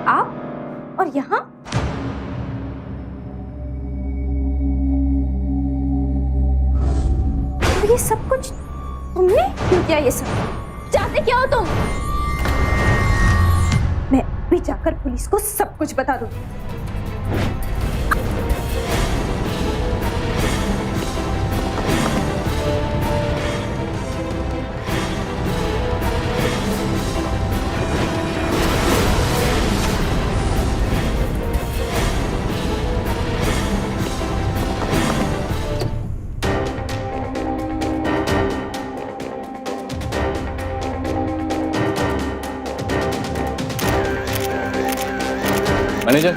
आप और यहाँ? तो ये सब कुछ तुमने क्यों किया? ये सब चाहते क्या हो तुम? मैं भी जाकर पुलिस को सब कुछ बता दूं। मैनेजर,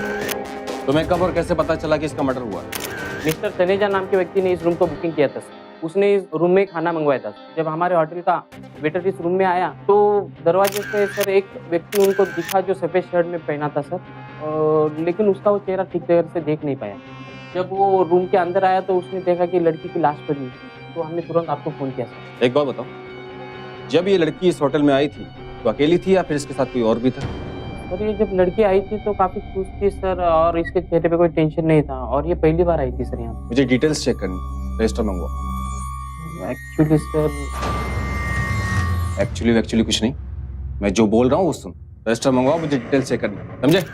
तुम्हें कब और कैसे पता चला कि इसका मर्डर हुआ? मिस्टर तनेजा नाम के व्यक्ति ने इस रूम को बुकिंग किया था सर। उसने इस रूम में खाना मंगवाया था। जब हमारे होटल का वेटर इस रूम में आया तो दरवाजे से सर एक व्यक्ति उनको दिखा जो सफ़ेद शर्ट में पहना था सर, लेकिन उसका वो चेहरा ठीक तरह से देख नहीं पाया। जब वो रूम के अंदर आया तो उसने देखा कि लड़की की लाश पड़ी, तो हमने तुरंत आपको फ़ोन किया सर। एक बात बताओ, जब ये लड़की इस होटल में आई थी तो अकेली थी या फिर इसके साथ कोई और भी था? और ये जब लड़की आई थी तो काफ़ी खुश थी सर, और इसके चेहरे पे कोई टेंशन नहीं था, और ये पहली बार आई थी सर यहाँ। मुझे डिटेल्स चेक करनी, रजिस्टर मंगवाओ। एक्चुअली सर, एक्चुअली कुछ नहीं, मैं जो बोल रहा हूँ वो सुन। रजिस्टर मंगवाओ, मुझे डिटेल्स चेक करनी, समझे?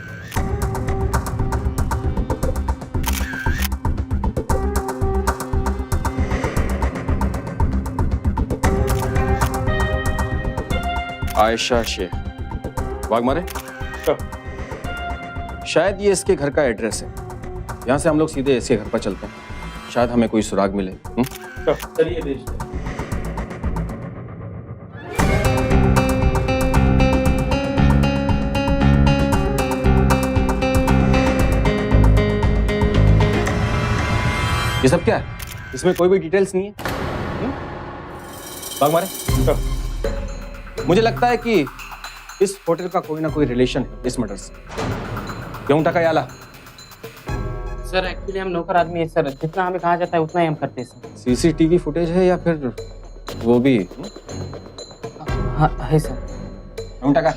आयशा शेख, वाघमारे। शायद ये इसके घर का एड्रेस है। यहाँ से हम लोग सीधे इसके घर पर चलते हैं, शायद हमें कोई सुराग मिले। चलिए भेजते हैं। ये सब क्या है? इसमें कोई भी डिटेल्स नहीं है। वाघमारे, मुझे लगता है कि इस होटल का कोई ना कोई रिलेशन है इस मर्डर से। क्यों टका याला? सर एक्चुअली हम नौकर आदमी है सर, जितना हमें कहा जाता है उतना ही हम करते हैं सर। सीसीटीवी फुटेज है या फिर वो भी? हाँ है सर। क्यों टका?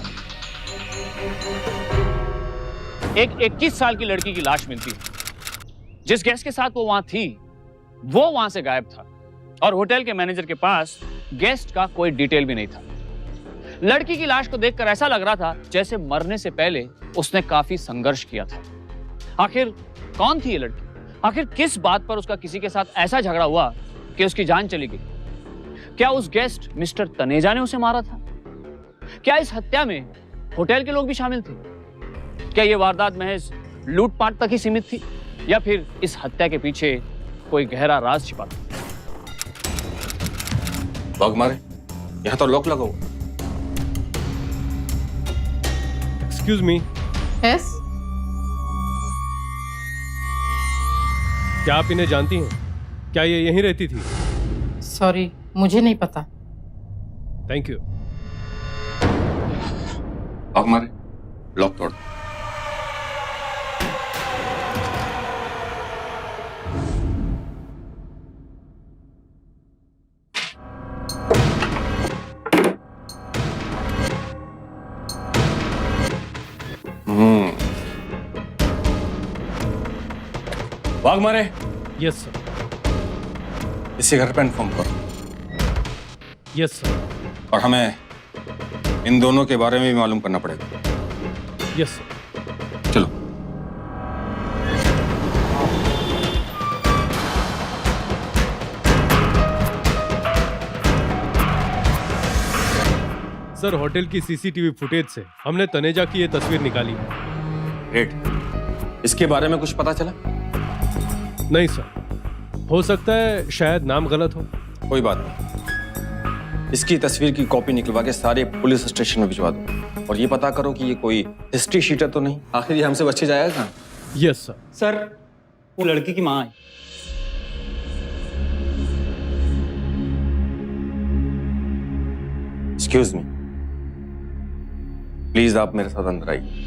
एक 21 साल की लड़की की लाश मिलती है। जिस गेस्ट के साथ वो वहां थी वो वहां से गायब था, और होटल के मैनेजर के पास गेस्ट का कोई डिटेल भी नहीं था। लड़की की लाश को देखकर ऐसा लग रहा था जैसे मरने से पहले उसने काफी संघर्ष किया था। आखिर कौन थी ये लड़की? आखिर किस बात पर उसका किसी के साथ ऐसा झगड़ा हुआ कि उसकी जान चली गई? क्या उस गेस्ट मिस्टर तनेजा ने उसे मारा था? क्या इस हत्या में होटल के लोग भी शामिल थे? क्या ये वारदात महज लूटपाट तक ही सीमित थी, या फिर इस हत्या के पीछे कोई गहरा राज छिपा था? वाघमारे, यहाँ तो लॉक लगा हुआ। एक्सक्यूज मी, यस, क्या आप इन्हें जानती हैं? क्या ये यहीं रहती थी? सॉरी मुझे नहीं पता। Thank you. वाघमारे, लॉक तोड़। Waghmare, yes sir. इसी घर पे इन्फॉर्म करो। Yes sir. और हमें इन दोनों के बारे में भी मालूम करना पड़ेगा। Yes sir. चलो। सर, होटल की सीसीटीवी फुटेज से हमने तनेजा की ये तस्वीर निकाली है। ग्रेट। इसके बारे में कुछ पता चला? नहीं सर, हो सकता है शायद नाम गलत हो। कोई बात नहीं, इसकी तस्वीर की कॉपी निकलवा के सारे पुलिस स्टेशन में भिजवा दो, और ये पता करो कि ये कोई हिस्ट्री शीटर तो नहीं। आखिर ये हमसे बच्चे जाएगा कहाँ? Yes sir. सर, वो लड़की की माँ है। एक्सक्यूज मी, प्लीज आप मेरे साथ अंदर आइए।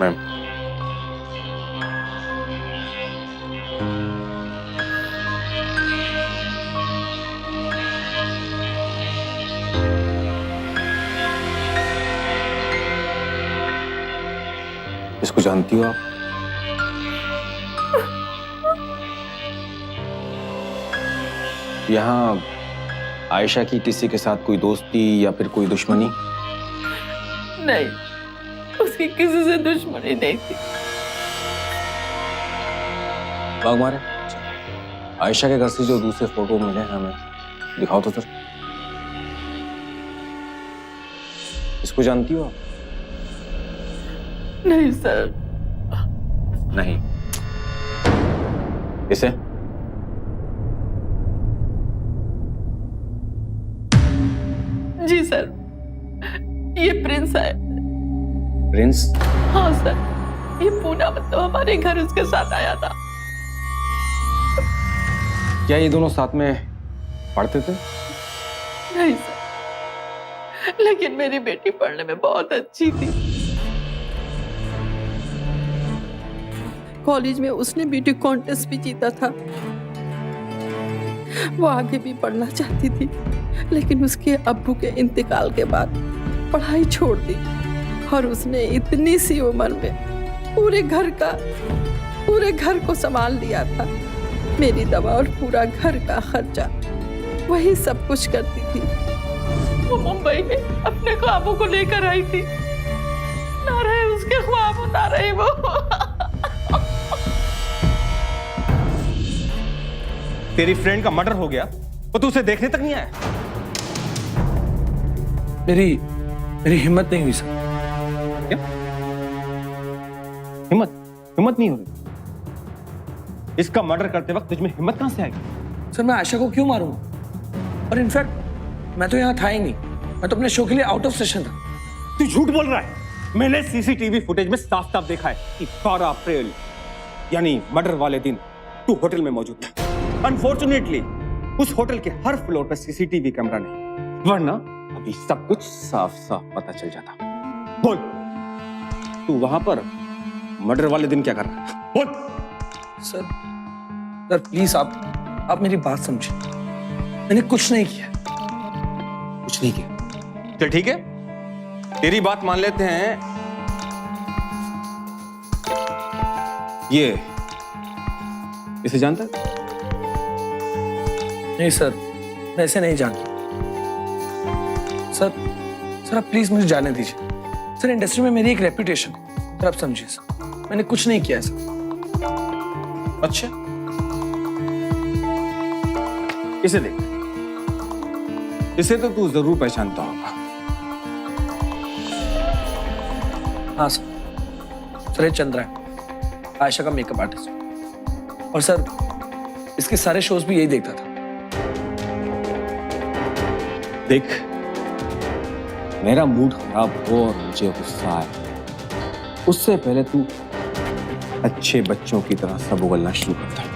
मैम, इसको जानती हो आप? यहाँ आयशा की किसी के साथ कोई दोस्ती या फिर कोई दुश्मनी? नहीं, उसकी किसी से दुश्मनी नहीं थी। बाग मारे। आयशा के घर से जो दूसरे फोटो मिले हैं हमें, दिखाओ तो सर। इसको जानती हो आप? नहीं सर। नहीं। इसे? जी सर, ये प्रिंस है। प्रिंस? हाँ सर, ये पूना मतलब हमारे घर उसके साथ आया था। क्या ये दोनों साथ में पढ़ते थे? नहीं सर, लेकिन मेरी बेटी पढ़ने में बहुत अच्छी थी। कॉलेज में उसने ब्यूटी कॉन्टेस्ट भी जीता था। वो आगे भी पढ़ना चाहती थी, लेकिन उसके अब्बू के इंतकाल के बाद पढ़ाई छोड़ दी और उसने इतनी सी उम्र में पूरे घर को संभाल लिया था। मेरी दवा और पूरा घर का खर्चा वही सब कुछ करती थी। वो मुंबई में अपने ख्वाबों को लेकर आई थी। ना रहे उसके ख्वाब, ना रहे वो। तेरी फ्रेंड का मर्डर हो गया तो तू उसे देखने तक नहीं आया? मेरी हिम्मत नहीं हुई सर। क्या? हिम्मत नहीं हो रही? इसका मर्डर करते वक्त तुझमें हिम्मत कहां से आएगी? सर मैं आयशा को क्यों मारूंगा? और इनफैक्ट मैं तो यहाँ था ही नहीं, मैं तो अपने शो के लिए आउट ऑफ सेशन था। तू झूठ बोल रहा है। मैंने सीसीटीवी फुटेज में साफ साफ देखा है कि 12 अप्रैल यानी मर्डर वाले दिन तू होटल में मौजूद था। अनफॉर्चुनेटली उस होटल के हर फ्लोर पर सीसीटीवी कैमरा नहीं, वरना अभी सब कुछ साफ साफ पता चल जाता। बोल, तू वहां पर मर्डर वाले दिन क्या कर रहा था? बोल। सर प्लीज आप मेरी बात समझे। मैंने कुछ नहीं किया। कुछ नहीं किया? चल ठीक है, तेरी बात मान लेते हैं। ये इसे जानता है? नहीं सर, मैं ऐसे नहीं जानता। सर आप प्लीज मुझे जाने दीजिए। सर इंडस्ट्री में मेरी एक रेपुटेशन है, सर आप समझिए। सर मैंने कुछ नहीं किया सर। अच्छा, इसे देख, इसे तो तू जरूर पहचानता होगा। हाँ सर ये चंद्रा है, आयशा का मेकअप आर्टिस्ट। और सर इसके सारे शोज भी यही देखता था। देख, मेरा मूड खराब हो और मुझे गुस्सा आए, उससे पहले तू अच्छे बच्चों की तरह सब उगलना शुरू करता है।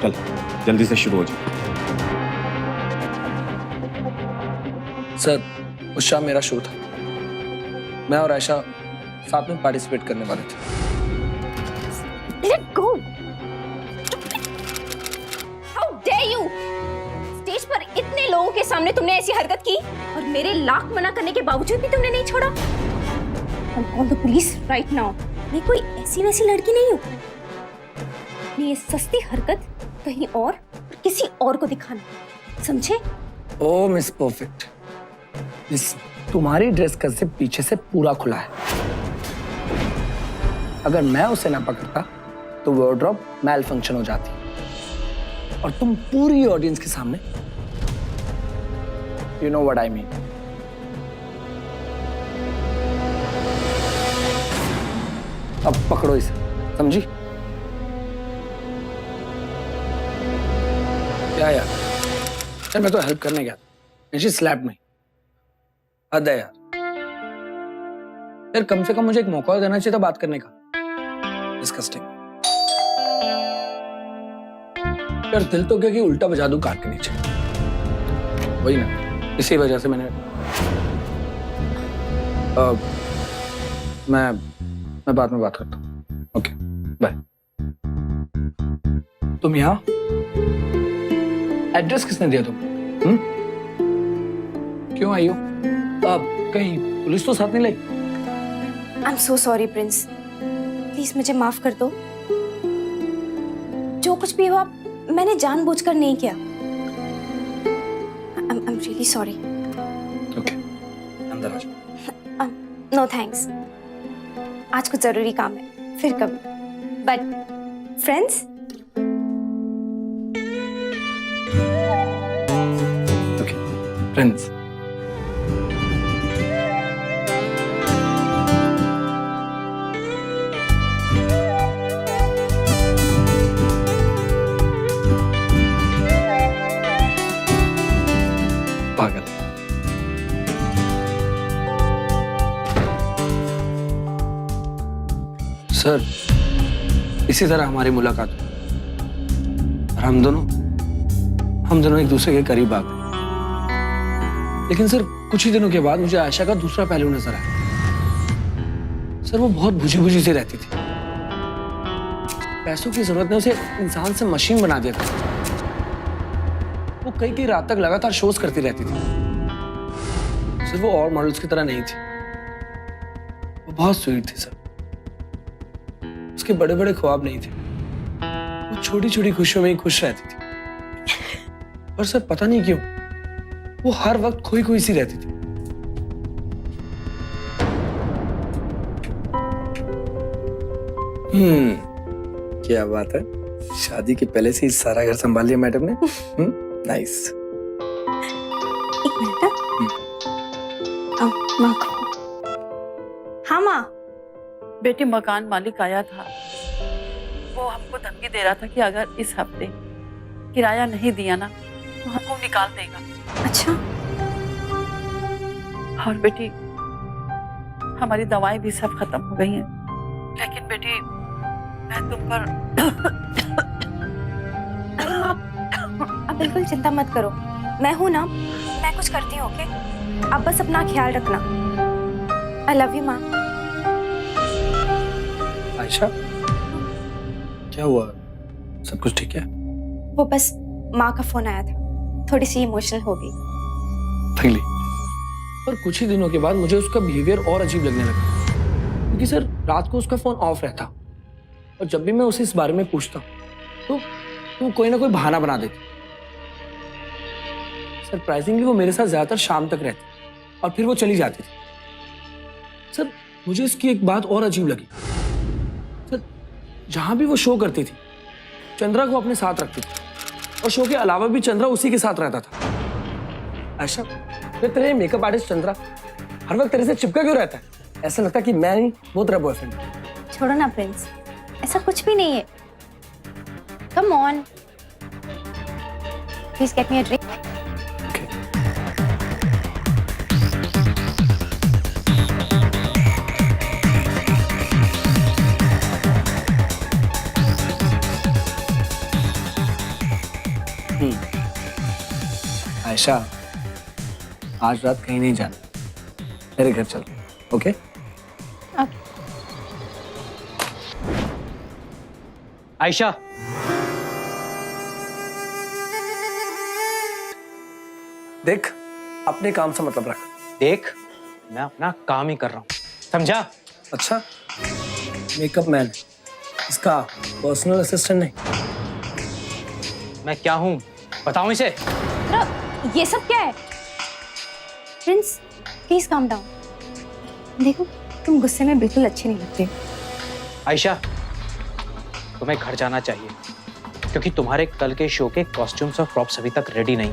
चल जल्दी से शुरू हो जा। सर उस शाम मेरा शो था, मैं और आयशा साथ में पार्टिसिपेट करने वाले थे। Let go! How dare you! Stage पर इतने लोगों के सामने तुमने ऐसी हरकत की और मेरे लाख मना करने के बावजूद भी तुमने नहीं छोड़ा। I'll call the police right now. मैं कोई ऐसी वैसी लड़की नहीं हूँ। अपनी ये सस्ती हरकत कहीं और किसी और को दिखाना, समझे? ओ मिस परफेक्ट, मिस तुम्हारी ड्रेस कट से पीछे से पूरा खुला है। अगर मैं उसे ना पकड़ता तो वार्डरोब मैल फंक्शन हो जाती और तुम पूरी ऑडियंस के सामने, you know what I mean. अब पकड़ो इसे, समझी? क्या यार, मैं तो हेल्प करने गया था, शी स्लैप्ड मी। हद है यार, कम से कम मुझे एक मौका देना चाहिए था बात करने का। डिस्कस्टिंग यार, दिल तो क्या कि उल्टा बजा दूं कार के नीचे। वही ना, इसी वजह से मैं मैं बाद में बात करता हूँ। Okay bye. तुम यहाँ? एड्रेस किसने दिया तुम? क्यों आई हो? अब कहीं पुलिस तो साथ नहीं लाई? I am so sorry Prince, please मुझे माफ कर दो। जो कुछ भी हुआ मैंने जानबूझकर नहीं किया। I am really sorry. Okay अंदर आ जाओ। नो थैंक्स, आज कुछ जरूरी काम है, फिर कभी। But friends, okay friends. पागल। सर इसी तरह हमारी मुलाकात हुई और हम दोनों एक दूसरे के करीब आ गए। लेकिन सर कुछ ही दिनों के बाद मुझे आयशा का दूसरा पहलू नजर आया। सर वो बहुत बुझी बुझी सी रहती थी। पैसों की जरूरत ने उसे इंसान से मशीन बना दिया था। वो कई रात तक लगातार शोज करती रहती थी। सिर्फ वो और मॉडल्स की तरह नहीं थी, वो बहुत स्वीट थी सर। उसके बड़े बड़े ख्वाब नहीं थे, वो छोटी छोटी खुशियों में ही खुश रहती थी। और सर पता नहीं क्यों वो हर वक्त खोई खोई सी रहती थी। क्या बात है, शादी के पहले से ही सारा घर संभाल लिया मैडम ने। नाइस। एक मिनट। माँ। हाँ माँ। बेटी मकान मालिक आया था, वो हमको धमकी दे रहा था कि अगर इस हफ्ते किराया नहीं दिया ना तो हमको निकाल देगा। अच्छा। और बेटी हमारी दवाएं भी सब खत्म हो गई हैं, लेकिन बेटी मैं तुम पर अब बिल्कुल चिंता मत करो, मैं हूं ना, मैं कुछ करती हूँ। ओके, अब बस अपना ख्याल रखना। आई लव यू माँ। आयशा क्या हुआ, सब कुछ ठीक है? वो बस माँ का फोन आया था, थोड़ी सी इमोशनल हो गई। थैंक पर कुछ ही दिनों के बाद मुझे उसका बिहेवियर और अजीब लगने लगा, क्योंकि सर रात को उसका फोन ऑफ रहता और जब भी मैं उसे इस बारे में पूछता तो कोई ना कोई बहाना बना देती। सरप्राइजिंगली वो मेरे साथ ज्यादातर शाम तक रहती और फिर वो चली जाती थी। सर मुझे इसकी एक बात और अजीब लगी, सर जहां भी वो शो करती थी चंद्रा को अपने साथ रखती थी और शो के अलावा भी चंद्रा उसी के साथ रहता था। आयशा, तेरे मेकअप आर्टिस्ट चंद्रा हर वक्त तेरे से चिपका क्यों रहता है? ऐसा लगता है कि मैं नहीं वो तेरा बॉयफ्रेंड है। छोड़ो ना प्रिंस, ऐसा कुछ भी नहीं है। Come on, please get me a drink. Ayesha, आज रात कहीं नहीं जाना, मेरे घर चल। ओके? आयशा, देख अपने काम से मतलब रख। देख मैं अपना काम ही कर रहा हूँ, समझा? अच्छा, मेकअप मैन, इसका पर्सनल असिस्टेंट नहीं। मैं क्या हूँ बताऊँ इसे? ये सब क्या है? Prince please calm down. देखो तुम गुस्से में बिल्कुल अच्छे नहीं लगते। आयशा, तुम्हें घर जाना चाहिए क्योंकि तुम्हारे कल के शो के कॉस्ट्यूम्स और प्रॉप्स अभी तक रेडी नहीं।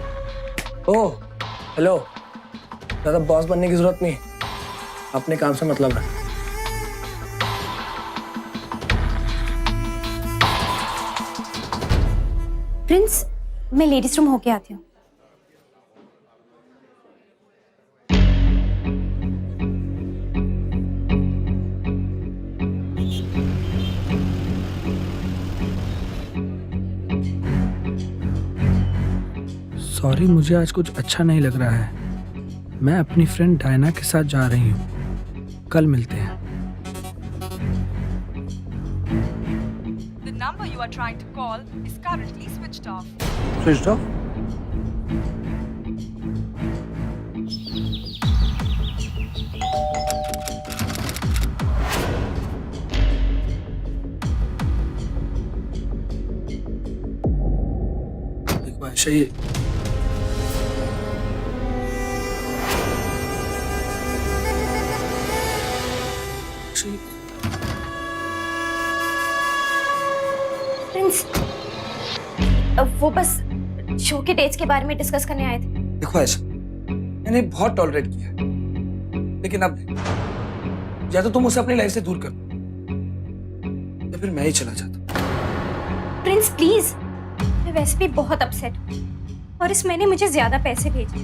ओह हेलो, ज्यादा बॉस बनने की जरूरत नहीं, अपने काम से मतलब रख। प्रिंस मैं लेडीज रूम होके आती हूँ। सॉरी, मुझे आज कुछ अच्छा नहीं लग रहा है। मैं अपनी फ्रेंड डायना के साथ जा रही हूँ, कल मिलते हैं। number you are trying to call is currently switched off. Switch off. देखो आयशा, ये प्रिंस, वो बस शो के डेट्स के बारे में डिस्कस करने आए थे। देखो आयशा, मैंने बहुत टॉलरेट किया है, लेकिन अब नहीं। या तो तुम उसे अपनी लाइफ से दूर कर दो, या फिर मैं ही चला जाता हूँ। प्रिंस प्लीज, मैं वैसे भी बहुत अपसेट हूँ और इस महीने मुझे ज्यादा पैसे भेजे।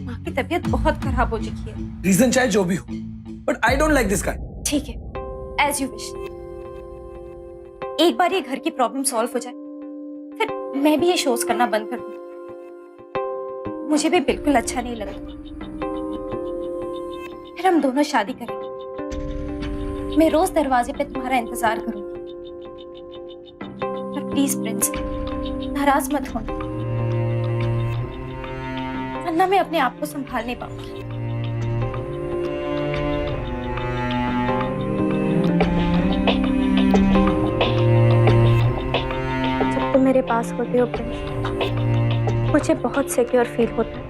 माँ की तबीयत बहुत खराब हो चुकी है। रीजन चाहे जो भी हो, but I don't like this guy. ठीक है, एज यू विश। एक बार ये घर की प्रॉब्लम सॉल्व हो जाए, फिर मैं भी ये शोज करना बंद कर दूँ। मुझे भी बिल्कुल अच्छा नहीं लगता। फिर हम दोनों शादी करेंगे। मैं रोज दरवाजे पे तुम्हारा इंतजार करूंगी। पर प्लीज प्रिंस, नाराज मत होना, वरना मैं अपने आप को संभाल नहीं पाऊंगी। जब तुम मेरे पास होते हो प्रिंस, मुझे बहुत सिक्योर फील होता है।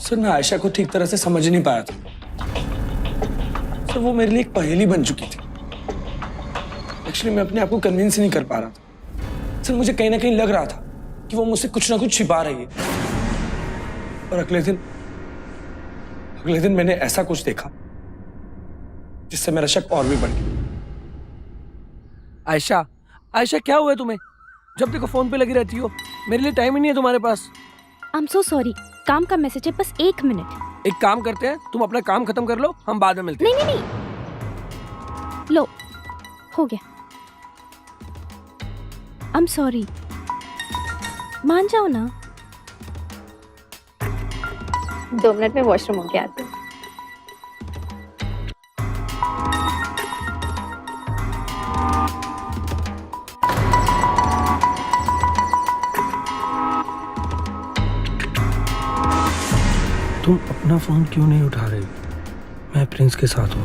सर, मैं आयशा को ठीक तरह से समझ नहीं पाया था। सर, वो मेरे लिए एक पहेली बन चुकी थी। एक्चुअली मैं अपने आप को कन्विंस नहीं कर पा रहा था। सर, मुझे कहीं ना कहीं लग रहा था कि वो मुझसे कुछ ना कुछ छिपा रही है। और अगले दिन मैंने ऐसा कुछ देखा जिससे मेरा शक और भी बढ़ गया। आयशा, क्या हुआ है तुम्हें? जब देखो फोन पे लगी रहती हो। मेरे लिए टाइम ही नहीं है तुम्हारे पास। आई एम सो सॉरी, काम का मैसेज है, बस 1 मिनट। एक काम करते हैं, तुम अपना काम खत्म कर लो, हम बाद में मिलते हैं। नहीं, लो, हो गया। आई एम सॉरी, मान जाओ ना। 2 मिनट में वॉशरूम होके आती हूँ। तुम अपना फोन क्यों नहीं उठा रही? मैं प्रिंस के साथ हूँ,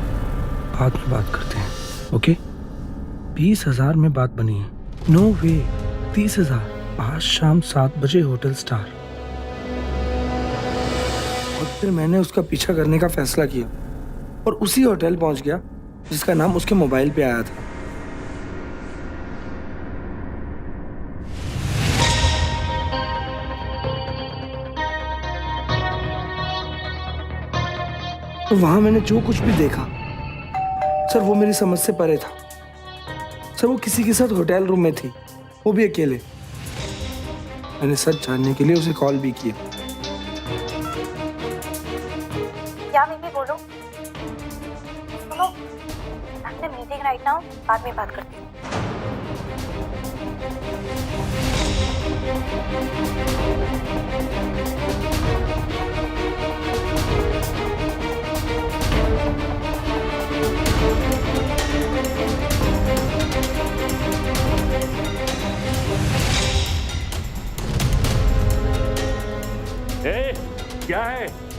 बाद में बात करते हैं, ओके? 20,000 में बात बनी है। नो वे, 30,000 आज शाम 7 बजे होटल स्टार। और फिर मैंने उसका पीछा करने का फैसला किया और उसी होटल पहुंच गया जिसका नाम उसके मोबाइल पे आया था। तो वहां मैंने जो कुछ भी देखा, सर, वो मेरी समझ से परे था। सर, वो किसी के साथ होटल रूम में थी, वो भी अकेले। मैंने सच जानने के लिए उसे कॉल भी किया। क्या मिमी, बोलो। सुनो, आपने मीटिंग राइट नाउ, बाद में बात करती हूँ।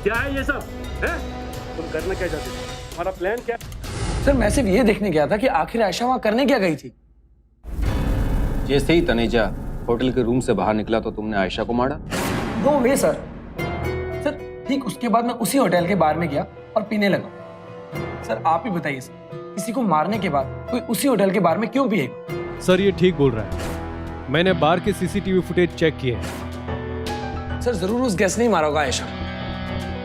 क्या है ये सब? हैं? तुम करना क्या चाहते हो? तुम्हारा प्लान क्या है? सर, मैं सिर्फ ये देखने गया था कि आखिर आयशा वहां करने क्या गई थी। जैसे ही तनेजा होटल के रूम से बाहर निकला तो तुमने आयशा को मारा? नो वे सर। सर, ठीक उसके बाद मैं उसी होटल के बार में गया और पीने लगा। सर, आप ही बताइए सर, किसी को मारने के बाद कोई उसी होटल के बार में क्यों पिएगा? सर, ये ठीक बोल रहा है। मैंने बार के सीसीटीवी फुटेज चेक किए हैं। सर, जरूर उस गैस ने ही मारा होगा आयशा।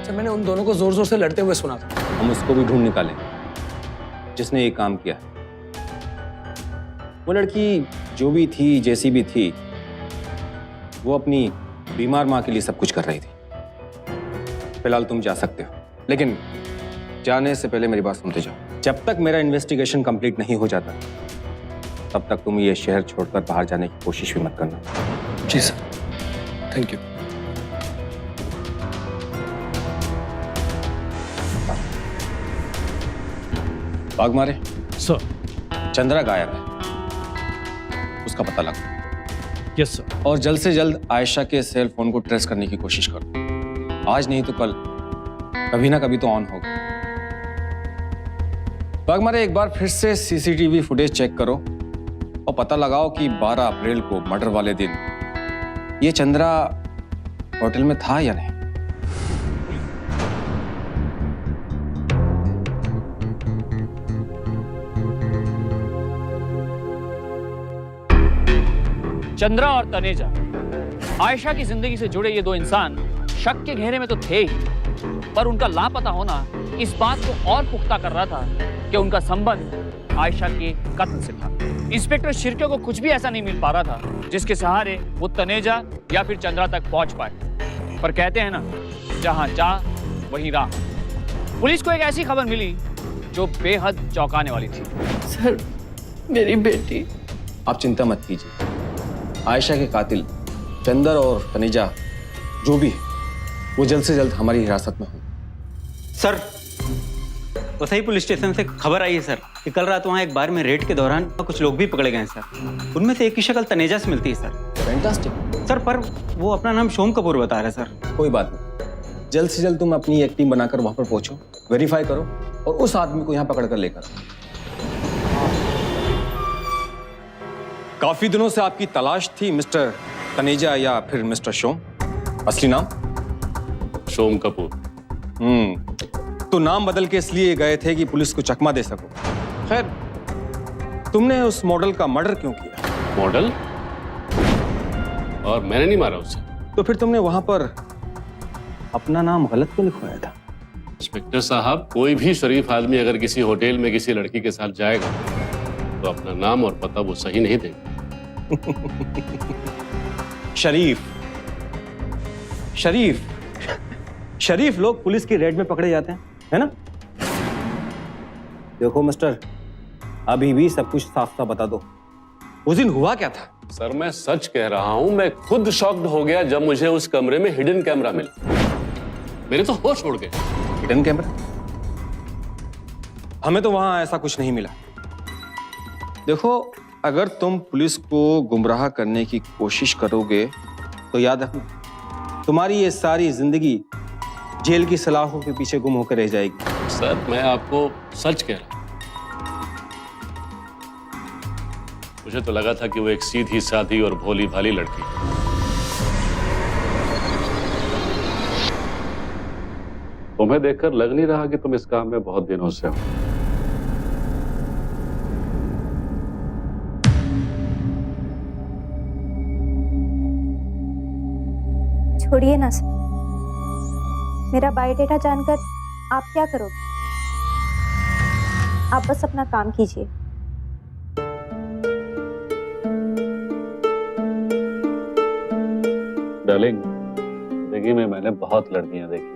सर, मैंने उन दोनों को जोर जोर से लड़ते हुए सुना था। हम उसको भी ढूंढ निकालेंगे जिसने ये काम किया। वो लड़की जो भी थी, जैसी भी थी, वो अपनी बीमार माँ के लिए सब कुछ कर रही थी। फिलहाल तुम जा सकते हो, लेकिन जाने से पहले मेरी बात सुनते जाओ। जब तक मेरा इन्वेस्टिगेशन कंप्लीट नहीं हो जाता, तब तक तुम ये शहर छोड़कर बाहर जाने की कोशिश भी मत करना। जी sir, thank you. Waghmare, sir. Chandra गायब है, उसका पता लगा। Yes sir. और जल्द से जल्द आयशा के सेल फोन को ट्रेस करने की कोशिश करो। आज नहीं तो कल, कभी ना कभी तो ऑन होगा। वाघमारे, एक बार फिर से सीसीटीवी फुटेज चेक करो और पता लगाओ कि 12 अप्रैल को मर्डर वाले दिन ये चंद्रा होटल में था या नहीं। चंद्रा और तनेजा, आयशा की जिंदगी से जुड़े ये दो इंसान शक के घेरे में तो थे ही, पर उनका लापता होना इस बात को और पुख्ता कर रहा था कि उनका संबंध आयशा के कत्ल से था। इंस्पेक्टर शिर्के को कुछ भी ऐसा नहीं मिल पा रहा था जिसके सहारे वो तनेजा या फिर चंद्रा तक पहुंच पाए। पर कहते हैं ना, जहां जा वहीं राह। पुलिस को एक ऐसी खबर मिली जो बेहद चौंकाने वाली थी। सर, मेरी बेटी। आप चिंता मत कीजिए, आयशा के कातिल चंदर और तनेजा जो भी है, वो जल्द से जल्द हमारी हिरासत में हो। सर, वसई पुलिस स्टेशन से खबर आई है सर कि कल रात वहाँ एक बार में रेड के दौरान कुछ लोग भी पकड़े गए हैं सर। उनमें से एक की शक्ल तनेजा से मिलती है सर। फैंटास्टिक सर, पर वो अपना नाम शोम कपूर बता रहे हैं सर। कोई बात नहीं, जल्द से जल्द तुम अपनी एक टीम बनाकर वहां पर पहुंचो, वेरीफाई करो और उस आदमी को यहां पकड़कर लेकर आओ। काफी दिनों से आपकी तलाश थी मिस्टर तनेजा या फिर मिस्टर शोम। असली नाम? शोम कपूर। तो नाम बदल के इसलिए गए थे कि पुलिस को चकमा दे सको। खैर, तुमने उस मॉडल का मर्डर क्यों किया? मॉडल? और मैंने नहीं मारा उसे। तो फिर तुमने वहां पर अपना नाम गलत क्यों लिखवाया था? इंस्पेक्टर साहब, कोई भी शरीफ आदमी अगर किसी होटल में किसी लड़की के साथ जाएगा तो अपना नाम और पता वो सही नहीं देगा। शरीफ लोग पुलिस की रेड में पकड़े जाते हैं, है ना? देखो मिस्टर, अभी भी सब कुछ साफ साफ बता दो, उस दिन हुआ क्या था? सर, मैं सच कह रहा हूं, मैं खुद शॉक्ड हो गया जब मुझे उस कमरे में हिडन कैमरा मिला। मेरे तो होश उड़ गए। Hidden camera? हमें तो वहां ऐसा कुछ नहीं मिला। देखो, अगर तुम पुलिस को गुमराह करने की कोशिश करोगे तो याद रखना, तुम्हारी ये सारी जिंदगी जेल की सलाखों के पीछे गुम होकर रह जाएगी। सर, मैं आपको सच कह रहा हूं। मुझे तो लगा था कि वो एक सीधी साधी और भोली भाली लड़की है। तुम्हें देखकर लग नहीं रहा कि तुम इस काम में बहुत दिनों से हो। छोड़िए ना सर, मेरा बायोडेटा जानकर आप क्या करोगे? आप बस अपना काम कीजिए। डार्लिंग, जिंदगी में मैंने बहुत लड़कियां देखी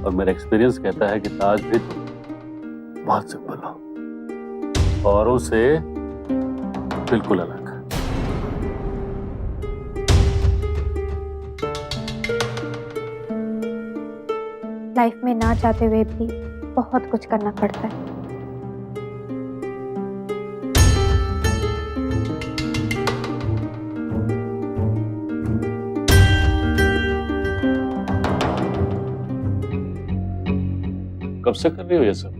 और मेरा एक्सपीरियंस कहता है कि ताज भी तुम बहुत सिंपल हो, औरों से बिल्कुल अलग। लाइफ में ना चाहते हुए भी बहुत कुछ करना पड़ता है। कब से कर रही हो ये सब?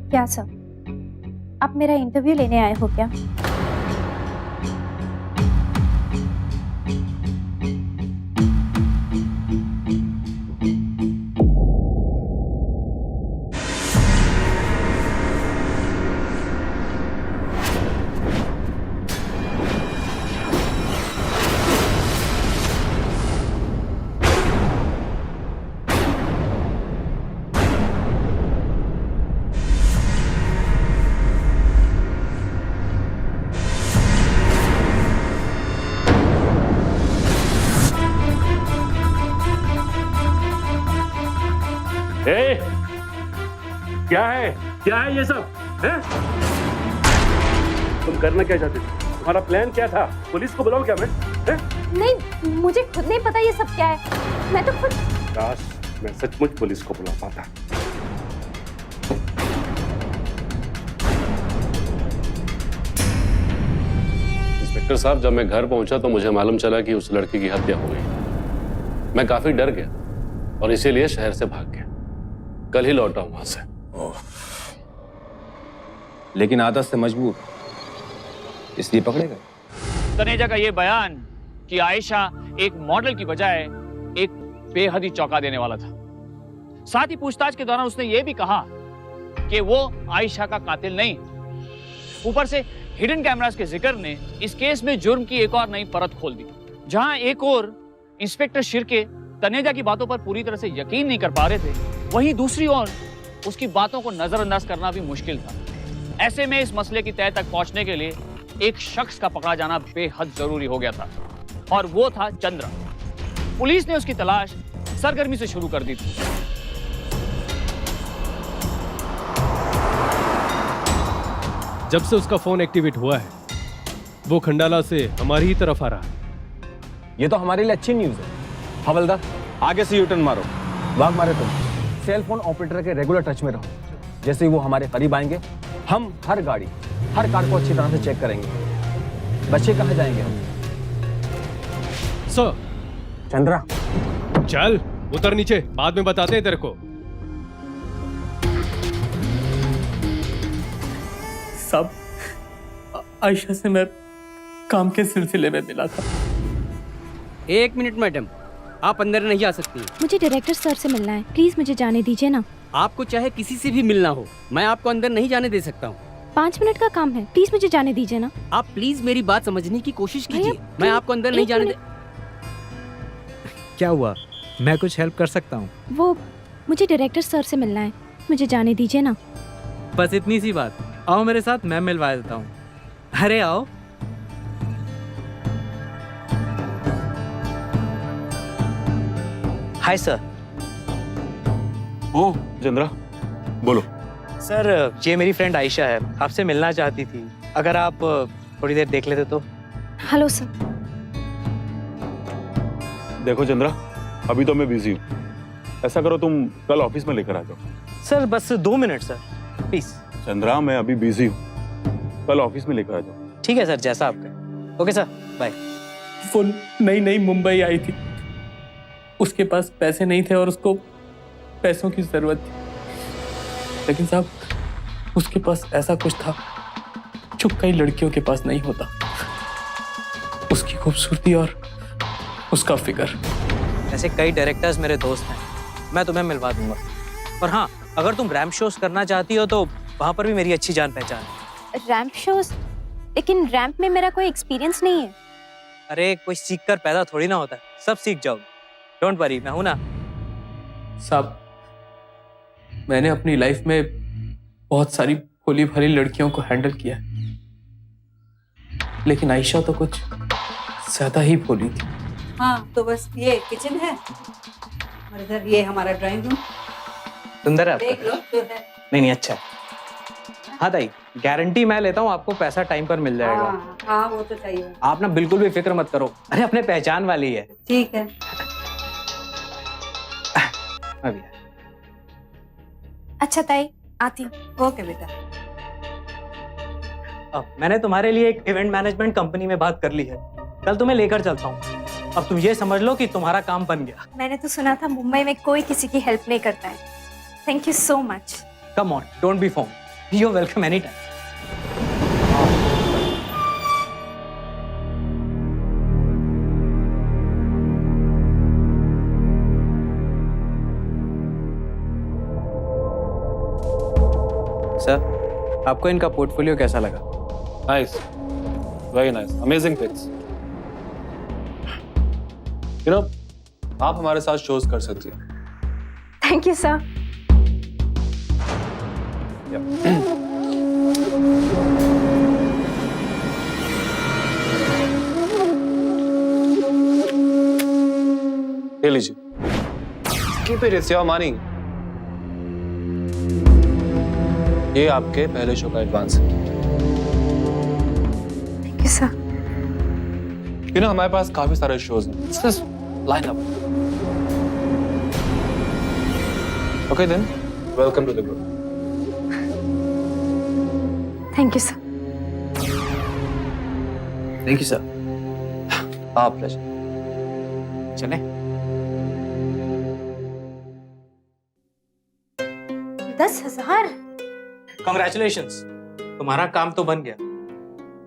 क्या सब? आप मेरा इंटरव्यू लेने आए हो क्या? क्या है ये सब? है? तुम करना क्या चाहते थे? तुम्हारा प्लान क्या था? पुलिस को बुलाऊं क्या मैं? है? नहीं, मुझे खुद नहीं पता ये सब क्या है। मैं तो खुद। काश मैं सचमुच पुलिस को बुला पाता। डॉक्टर साहब, जब मैं घर पहुंचा तो मुझे मालूम चला कि उस लड़की की हत्या हो गई। मैं काफी डर गया और इसीलिए शहर से भाग गया। कल ही लौटा हूं वहां से। लेकिन आदत से मजबूर, इसलिए पकड़े गए। तनेजा का ये बयान कि आयशा एक मॉडल की बजाय एक बेहद ही चौंका देने वाला था। साथ ही पूछताछ के दौरान उसने ये भी कहा कि वो आयशा का कातिल नहीं। ऊपर से हिडन कैमरास के जिक्र ने इस केस में जुर्म की एक और नई परत खोल दी। जहां एक और इंस्पेक्टर शिर्के तनेजा की बातों पर पूरी तरह से यकीन नहीं कर पा रहे थे, वहीं दूसरी ओर उसकी बातों को नजरअंदाज करना भी मुश्किल था। ऐसे में इस मसले की तह तक पहुंचने के लिए एक शख्स का पकड़ा जाना बेहद जरूरी हो गया था, और वो था चंद्रा। पुलिस ने उसकी तलाश सरगर्मी से शुरू कर दी थी। जब से उसका फोन एक्टिवेट हुआ है, वो खंडाला से हमारी ही तरफ आ रहा है। ये तो हमारे लिए अच्छी न्यूज है। हवलदार, आगे से यूटर्न मारो। भाग मारे तुम। सेल फोन ऑपरेटर के रेगुलर टच में रहो। जैसे ही वो हमारे करीब आएंगे, हम हर गाड़ी, हर कार को अच्छी तरह से चेक करेंगे। बच्चे कहाँ जाएंगे हम? सर। चंद्रा, चल उतर नीचे, बाद में बताते हैं तेरे को। सब आयशा से मैं काम के सिलसिले में मिला था। 1 मिनट मैडम, आप अंदर नहीं आ सकती। मुझे डायरेक्टर सर से मिलना है, प्लीज मुझे जाने दीजिए ना। आपको चाहे किसी से भी मिलना हो, मैं आपको अंदर नहीं जाने दे सकता हूँ। 5 मिनट का काम है, प्लीज मुझे जाने दीजिए ना। आप प्लीज मेरी बात समझने की कोशिश कीजिए। भैया, मैं आपको अंदर नहीं जाने दे। क्या हुआ? मैं कुछ हेल्प कर सकता हूँ? वो मुझे डायरेक्टर सर से मिलना है, मुझे जाने दीजिए ना। बस इतनी सी बात। आओ मेरे साथ, मैं मिलवा देता हूँ। अरे आओ। Hi sir. ओ चंद्रा, बोलो। सर, ये मेरी फ्रेंड आयशा है, आपसे मिलना चाहती थी। अगर आप थोड़ी देर देख लेते तो। Hello sir. देखो चंद्रा, अभी तो मैं बिजी हूँ। ऐसा करो, तुम कल ऑफिस में लेकर आ जाओ। सर बस 2 मिनट सर, प्लीज। चंद्रा, मैं अभी बिजी हूँ, कल ऑफिस में लेकर आ जाओ। ठीक है सर, जैसा आप कहें। Okay sir, bye. वो नई मुंबई आई थी, उसके पास पैसे नहीं थे और उसको पैसों की जरूरत थी। लेकिन साहब, उसके पास ऐसा कुछ था जो कई लड़कियों के पास नहीं होता। उसकी खूबसूरती और उसका फिगर। ऐसे कई डायरेक्टर्स मेरे दोस्त हैं, मैं तुम्हें मिलवा दूंगा। और हाँ, अगर तुम रैंप शोज करना चाहती हो तो वहां पर भी मेरी अच्छी जान पहचान है। Ramp shows? लेकिन रैंप में मेरा कोई एक्सपीरियंस नहीं है। अरे कोई सीख कर पैदा थोड़ी ना होता है, सब सीख जाओगे। डोंट वरी, मैं हूं ना। साहब, मैंने अपनी लाइफ में बहुत सारी भोली भाली लड़कियों को हैंडल किया है, लेकिन आयशा तो कुछ ज्यादा ही भोली थी। हाँ, तो बस ये किचन है और इधर ये हमारा ड्राइंग रूम। सुंदर है देख लो जो है। नहीं अच्छा है। हाँ ताई, गारंटी मैं लेता हूँ, आपको पैसा टाइम पर मिल जाएगा। हाँ, वो तो चाहिए। आप ना बिल्कुल भी फिक्र मत करो। अरे अपने पहचान वाली है। ठीक है। अभी अच्छा ताई, आती हूँ। ओके बेटा। अब मैंने तुम्हारे लिए एक इवेंट मैनेजमेंट कंपनी में बात कर ली है, कल तुम्हें लेकर चलता हूँ। अब तुम ये समझ लो कि तुम्हारा काम बन गया। मैंने तो सुना था मुंबई में कोई किसी की हेल्प नहीं करता है। Thank you so much. Come on, don't be form. You are welcome any time. Sir, आपको इनका पोर्टफोलियो कैसा लगा? Nice, very nice, amazing pics. You know, आप हमारे साथ शोज कर सकती हैं। Thank you sir. ये लीजिए। Keep it, it's your money. ये आपके पहले शो का एडवांस है। Thank you sir. You know, हमारे पास काफी सारे शोज हैं। Just line up. Okay then, welcome to the group. Thank you sir. Thank you sir. आप प्लेजर। चले। 10,000? Congratulations, तुम्हारा काम तो बन गया,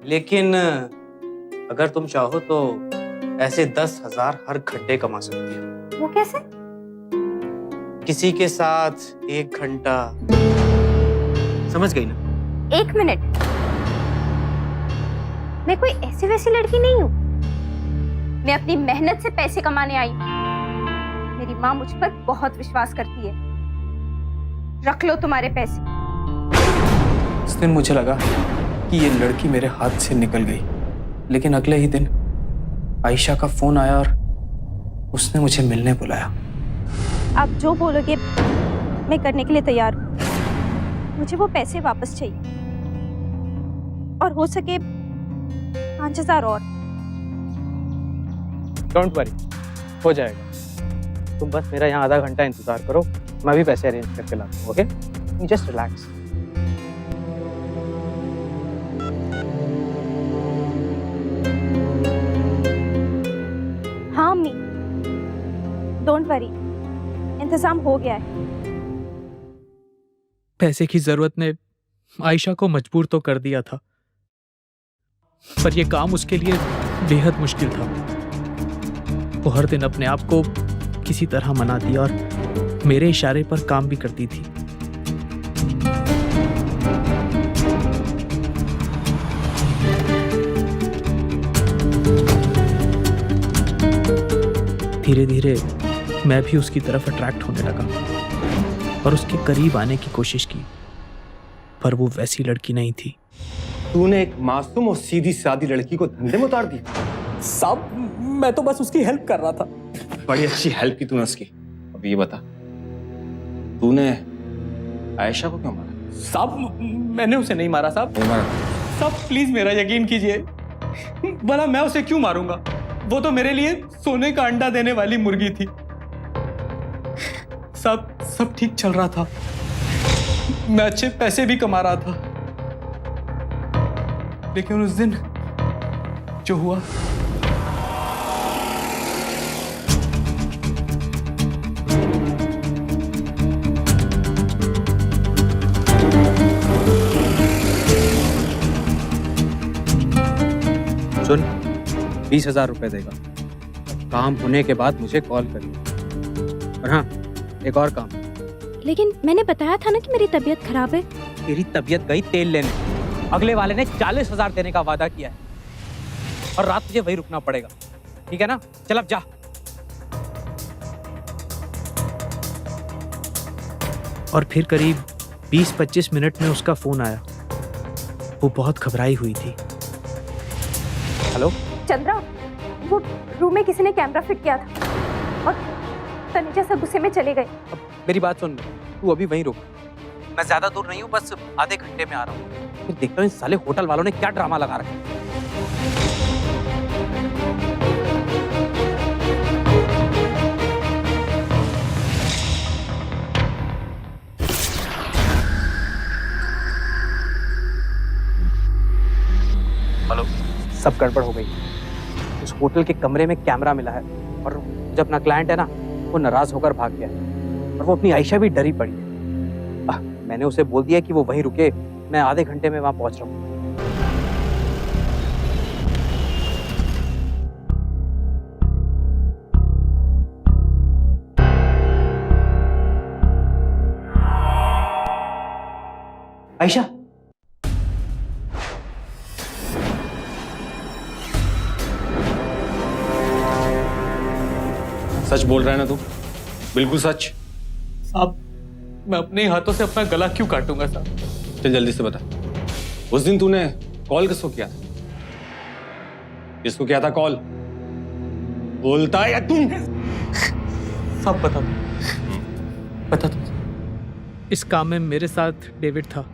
लेकिन अगर तुम चाहो तो ऐसे 10,000 हर घंटे कमा सकती हो। वो कैसे? किसी के साथ 1 घंटा, समझ गई ना? 1 मिनट, मैं कोई ऐसी वैसी लड़की नहीं हूँ। मैं अपनी मेहनत से पैसे कमाने आई हूँ। मेरी माँ मुझ पर बहुत विश्वास करती है। रख लो तुम्हारे पैसे। उस दिन मुझे लगा कि ये लड़की मेरे हाथ से निकल गई, लेकिन अगले ही दिन आयशा का फोन आया और उसने मुझे मिलने बुलाया। आप जो बोलोगे मैं करने के लिए तैयार हूँ। मुझे वो पैसे वापस चाहिए, और हो सके 5,000 और। डोंट वरी, हो जाएगा। तुम बस मेरा यहाँ आधा घंटा इंतजार करो, मैं भी पैसे अरेंज करके लाता हूँ। Okay, just relax. हाँ अम्मी, डोंट वरी, इंतजाम हो गया है। पैसे की जरूरत ने आयशा को मजबूर तो कर दिया था, पर यह काम उसके लिए बेहद मुश्किल था। वो हर दिन अपने आप को किसी तरह मनाती और मेरे इशारे पर काम भी करती थी। धीरे धीरे मैं भी उसकी तरफ अट्रैक्ट होने लगा और उसके करीब आने की कोशिश की, पर वो वैसी लड़की नहीं थी। तूने एक मासूम और सीधी सादी लड़की को धंधे में उतार दिया? साहब, मैं तो बस उसकी हेल्प कर रहा था। बड़ी अच्छी हेल्प की तूने उसकी। अब ये बता, तूने आयशा को क्यों मारा? साहब, मैंने उसे नहीं मारा साहब। नहीं मारा? साहब प्लीज मेरा यकीन कीजिए, भला मैं उसे क्यों मारूंगा? वो तो मेरे लिए सोने का अंडा देने वाली मुर्गी थी। सब ठीक चल रहा था, मैं अच्छे पैसे भी कमा रहा था, लेकिन उस दिन जो हुआ, सुन, 20,000 रुपए देगा। काम होने के बाद मुझे कॉल करिए। और हाँ, एक और काम। लेकिन मैंने बताया था ना कि मेरी तबीयत खराब है। तेरी तबीयत गई तेल लेने, अगले वाले ने 40,000 देने का वादा किया है, और रात मुझे वही रुकना पड़ेगा, ठीक है ना? चल अब जा। और फिर करीब 20-25 मिनट में उसका फोन आया। वो बहुत घबराई हुई थी। हेलो चंद्रा, वो रूम में किसी ने कैमरा फिट किया था और तनुजा सब गुस्से में चले गए। अब मेरी बात सुन, तू अभी वहीं रुक, मैं ज्यादा दूर नहीं हूँ, बस आधे घंटे में आ रहा हूँ। फिर देखता हूँ इस साले होटल वालों ने क्या ड्रामा लगा रखा है। हेलो, सब गड़बड़ हो गई। उस होटल के कमरे में कैमरा मिला है, और जब ना क्लाइंट है ना, वो नाराज होकर भाग गया है, और वो अपनी आयशा भी डरी पड़ी है। मैंने उसे बोल दिया कि वो वहीं रुके, मैं आधे घंटे में वहां पहुंच रहा हूँ। आयशा, सच बोल रहा है ना तू? बिल्कुल सच? साहब, मैं अपने हाथों से अपना गला क्यों काटूंगा साहब? चल जल्दी से बता, उस दिन तूने कॉल किसको किया था? किसको किया था कॉल? बोलता है या तुम? साहब बता दो। इस काम में मेरे साथ डेविड था।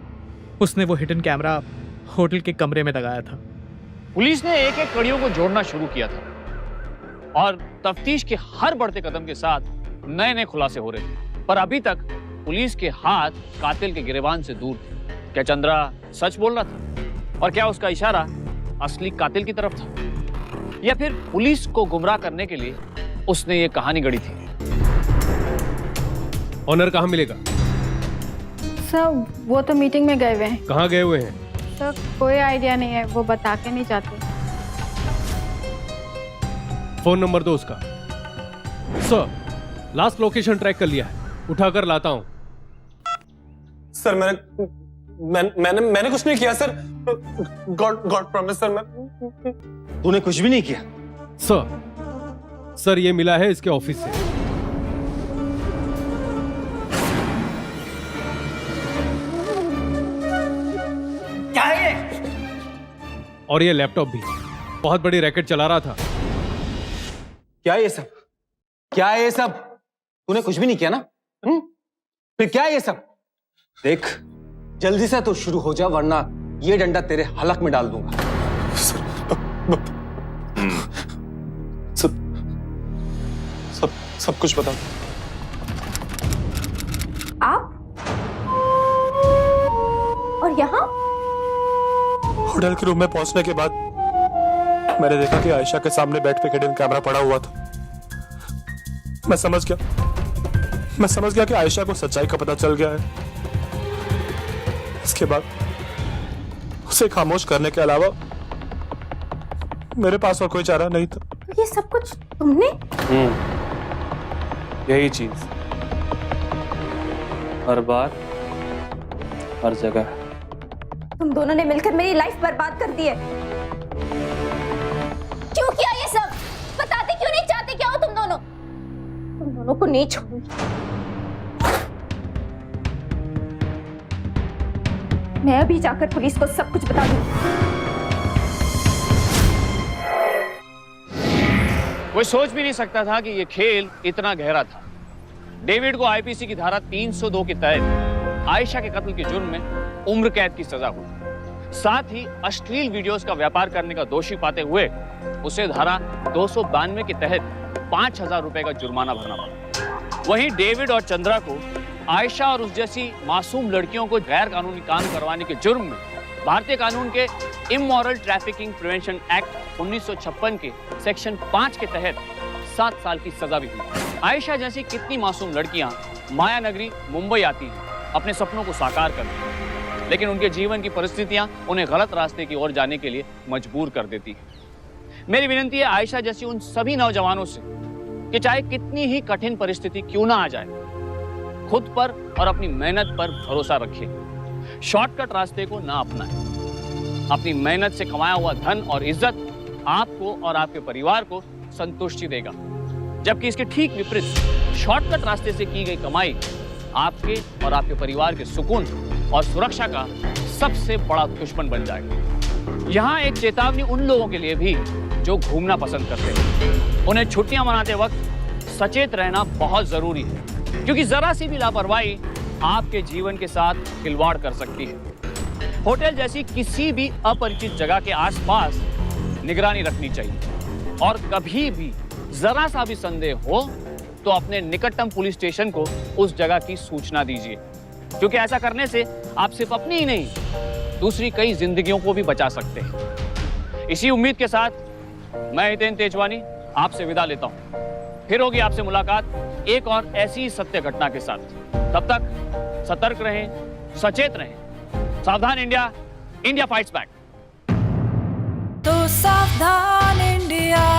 उसने वो हिडन कैमरा होटल के कमरे में लगाया था। पुलिस ने एक एक कड़ियों को जोड़ना शुरू किया था, और तफ्तीश के हर बढ़ते कदम के साथ नए नए खुलासे हो रहे थे, पर अभी तक पुलिस के हाथ कातिल के गिरेबान से दूर थे। क्या चंद्रा सच बोल रहा था? और क्या उसका इशारा असली कातिल की तरफ था या फिर पुलिस को गुमराह करने के लिए उसने ये कहानी गढ़ी थी? ऑनर कहाँ मिलेगा? सर वो तो मीटिंग में गए हुए हैं। कहाँ गए हुए हैं? सर कोई आइडिया नहीं है, वो बता के नहीं जाते। फोन नंबर दो उसका। सर लास्ट लोकेशन ट्रैक कर लिया है, उठाकर लाता हूं। सर मैंने कुछ नहीं किया सर। गॉड प्रॉमिस सर, तूने कुछ भी नहीं किया? सर ये मिला है इसके ऑफिस से। क्या है ये? और ये लैपटॉप भी, बहुत बड़ी रैकेट चला रहा था। क्या है ये सब? क्या है ये सब? तूने कुछ भी नहीं किया ना? फिर क्या है ये सब? देख जल्दी से तो शुरू हो जा, वरना ये डंडा तेरे हलक में डाल दूंगा। सब कुछ बता। आप और यहाँ? होटल के रूम में पहुंचने के बाद मैंने देखा कि आयशा के सामने बेड पे हिडन कैमरा पड़ा हुआ था। मैं समझ गया कि आयशा को सच्चाई का पता चल गया है। इसके बाद उसे खामोश करने के अलावा मेरे पास और कोई चारा नहीं था। ये सब कुछ तुमने? यही चीज हर बार हर जगह। तुम दोनों ने मिलकर मेरी लाइफ बर्बाद कर दी है। क्यों किया ये सब? बताते क्यों नहीं चाहते? क्या हो तुम दोनों? तुम दोनों को नहीं छोड़ूंगी। मैं अभी जाकर पुलिस को सब कुछ बता दूंगी। कोई सोच भी नहीं सकता था कि यह खेल इतना गहरा था। डेविड को आईपीसी की धारा 302 के तहत आयशा के कत्ल के जुर्म में उम्र कैद की सजा हुई। साथ ही अश्लील वीडियोस का व्यापार करने का दोषी पाते हुए उसे धारा 292 के तहत 5,000 रुपए का जुर्माना भरना पड़ा। वहीं डेविड और चंद्रा को आयशा और उस जैसी मासूम लड़कियों को गैर कानूनी काम करवाने के जुर्म में भारतीय कानून के इमोरल ट्रैफिकिंग प्रिवेंशन एक्ट 1956 के सेक्शन 5 के तहत 7 साल की सजा भी हुई। आयशा जैसी कितनी मासूम लड़कियां माया नगरी मुंबई आती हैं अपने सपनों को साकार करने, लेकिन उनके जीवन की परिस्थितियां उन्हें गलत रास्ते की ओर जाने के लिए मजबूर कर देती है। मेरी विनती है आयशा जैसी उन सभी नौजवानों से कि चाहे कितनी ही कठिन परिस्थिति क्यों ना आ जाए, खुद पर और अपनी मेहनत पर भरोसा रखें। शॉर्टकट रास्ते को ना अपनाएं। अपनी मेहनत से कमाया हुआ धन और इज्जत आपको और आपके परिवार को संतुष्टि देगा, जबकि इसके ठीक विपरीत शॉर्टकट रास्ते से की गई कमाई आपके और आपके परिवार के सुकून और सुरक्षा का सबसे बड़ा दुश्मन बन जाएगा। यहाँ एक चेतावनी उन लोगों के लिए भी जो घूमना पसंद करते हैं। उन्हें छुट्टियां मनाते वक्त सचेत रहना बहुत जरूरी है, क्योंकि जरा सी भी लापरवाही आपके जीवन के साथ खिलवाड़ कर सकती है। होटल जैसी किसी भी अपरिचित जगह के आसपास निगरानी रखनी चाहिए और कभी भी जरा सा भी संदेह हो तो अपने निकटतम पुलिस स्टेशन को उस जगह की सूचना दीजिए, क्योंकि ऐसा करने से आप सिर्फ अपनी ही नहीं दूसरी कई जिंदगियों को भी बचा सकते हैं। इसी उम्मीद के साथ मैं हितेन तेजवानी आपसे विदा लेता हूं। फिर होगी आपसे मुलाकात एक और ऐसी सत्य घटना के साथ। तब तक सतर्क रहें, सचेत रहें। सावधान इंडिया, इंडिया फाइट्स बैक। तो सावधान इंडिया।